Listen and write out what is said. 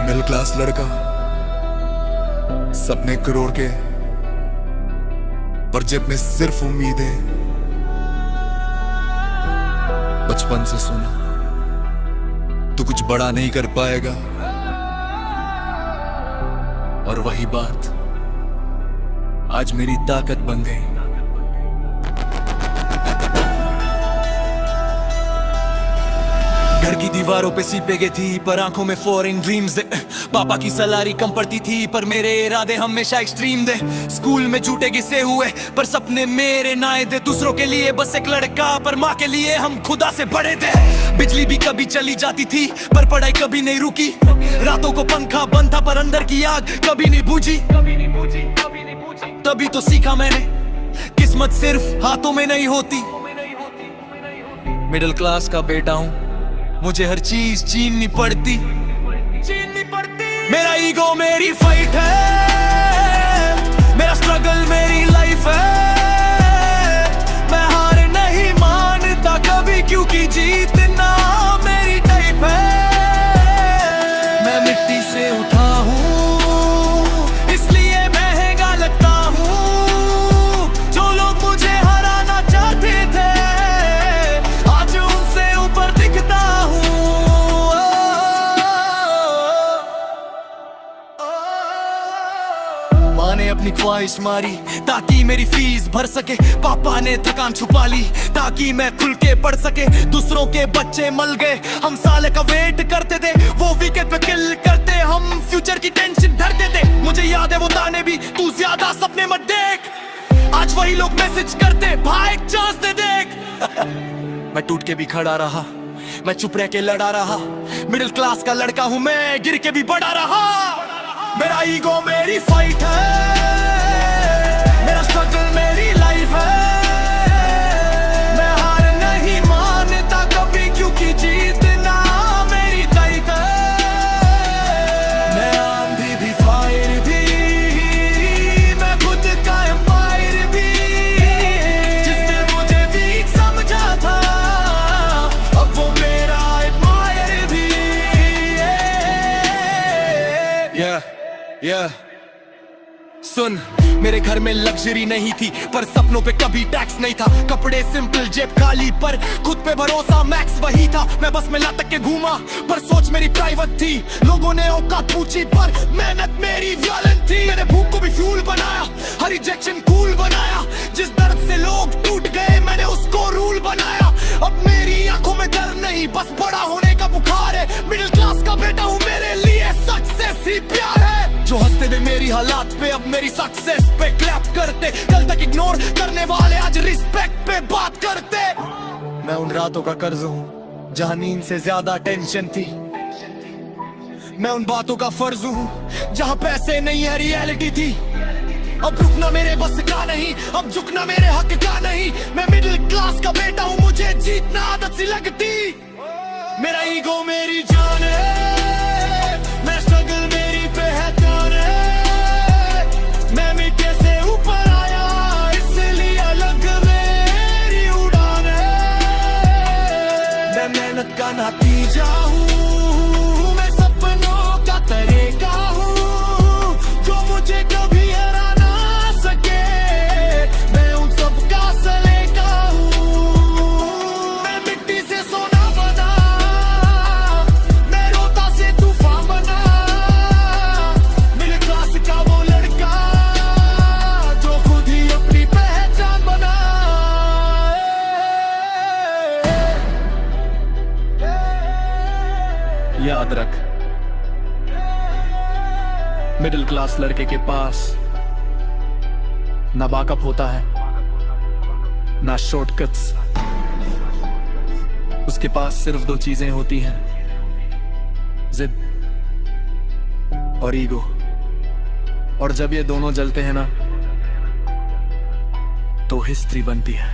Middle class लड़का, सपने करोड़ के, पर जेब में सिर्फ उम्मीदें। बचपन से सुना तू कुछ बड़ा नहीं कर पाएगा, और वही बात आज मेरी ताकत बन गई। घर की दीवारों पे सीपे गई थी, पर आंखों में फॉरेन ड्रीम्स दे। पापा की सैलरी कम पड़ती थी, पर मेरे इरादे हमेशा एक्सट्रीम दे। स्कूल में झूठे किस्से हुए, पर सपने मेरे नाए दे। दूसरों के लिए बस एक लड़का, पर माँ के लिए हम खुदा से बड़े थे। बिजली भी कभी चली जाती थी, पर पढ़ाई कभी नहीं रुकी। रातों को पंखा बंद था, पर अंदर की आग कभी नहीं बुझी। तभी तो सीखा मैंने, किस्मत सिर्फ हाथों में नहीं होती। मिडिल क्लास का बेटा हूँ, मुझे हर चीज छीननी पड़ती। मेरा ईगो मेरी फाइट है, मेरा स्ट्रगल मेरी लाइफ है। मैं हार नहीं मानता कभी, क्योंकि जीतना मेरी टाइप है। मैं मिट्टी से उठा हूँ, इसलिए महंगा लगता हूँ। जो लोग मुझे हराना चाहते थे, आज उनसे ऊपर दिखता हूँ। माँ ने अपनी ख्वाहिश मारी ताकि मेरी फीस भर सके। पापा ने थकान छुपा ली ताकि मैं खुल के पढ़ सके। दूसरों के बच्चे मल गए, हम साले का वेट करते थे। वो विकेट पे किल करते, हम फ्यूचर की टेंशन धरते थे। मुझे याद है वो ताने भी, तू ज्यादा सपने मत देख। आज वही लोग मैसेज करते, भाई एक चांस दे देख। मैं टूट के भी खड़ा रहा, मैं चुप रह के लड़ा रहा। मिडिल क्लास का लड़का हूँ मैं, गिर के भी बड़ा रहा। मेरा ईगो मेरी फाइट है, मेरा स्ट्रगल मेरी लाइफ है। मैं हार नहीं मानता कभी, क्योंकि जीतना मेरी ताकत है। मैं आंधी भी फायर भी, मैं खुद का एम्पायर भी। जिसने मुझे वीक समझा था, अब वो मेरा एडमायर भी। सुन, मेरे घर में लग्जरी नहीं थी, पर सपनों पे कभी टैक्स नहीं था। कपड़े सिंपल, जेब खाली, पर खुद पे भरोसा मैक्स वही था। मैं बस में लटक के घूमा, पर सोच मेरी प्राइवेट थी। लोगों ने औकात पूछी, पर मेहनत मेरी वायलेंट थी। मैंने भूख को भी फ्यूल बनाया, हर रिजेक्शन कूल बनाया। जिस दर्द से लोग टूट गए, मैंने उसको रूल बनाया। अब मेरी आंखों में डर नहीं, बस बड़ा होने का बुखार है। मिडिल क्लास का बेटा हूँ, मेरे लिए सक्सेस ही प्यार है। जो हंसते थे मेरी हालात पे, अब मेरी सक्सेस पे क्लैप करते। कल तक इग्नोर करने वाले आज रिस्पेक्ट पे बात करते। मैं उन रातों का कर्ज हूँ जहाँ नींद से ज्यादा टेंशन थी। मैं उन बातों का फर्ज हूँ जहाँ पैसे नहीं है रियलिटी थी। अब रुकना मेरे बस का नहीं, अब झुकना मेरे हक का नहीं। मैं मिडिल क्लास का बेटा हूँ, मुझे जीतना आदत सी लगती। मेरा ईगो मेरी जान है, मैं स्ट्रगल मेरी पहचान है। मैं मिट्टी से ऊपर आया, इसलिए अलग मेरी उड़ान है। मैं मेहनत का नतीजा हूँ, मैं सपनों का तरीका हूँ। जो मुझे कभी हरा ना सके, मैं उन सब का सलेका हूँ। मैं मिट्टी से सोना बना, मैं रोता से तूफान बना। मिडिल क्लास का वो लड़का, जो खुद ही अपनी पहचान बना। याद रख, मिडिल क्लास लड़के के पास ना बैकअप होता है, ना शॉर्टकट्स। उसके पास सिर्फ दो चीजें होती हैं, जिद और ईगो। और जब ये दोनों जलते हैं ना, तो हिस्ट्री बनती है।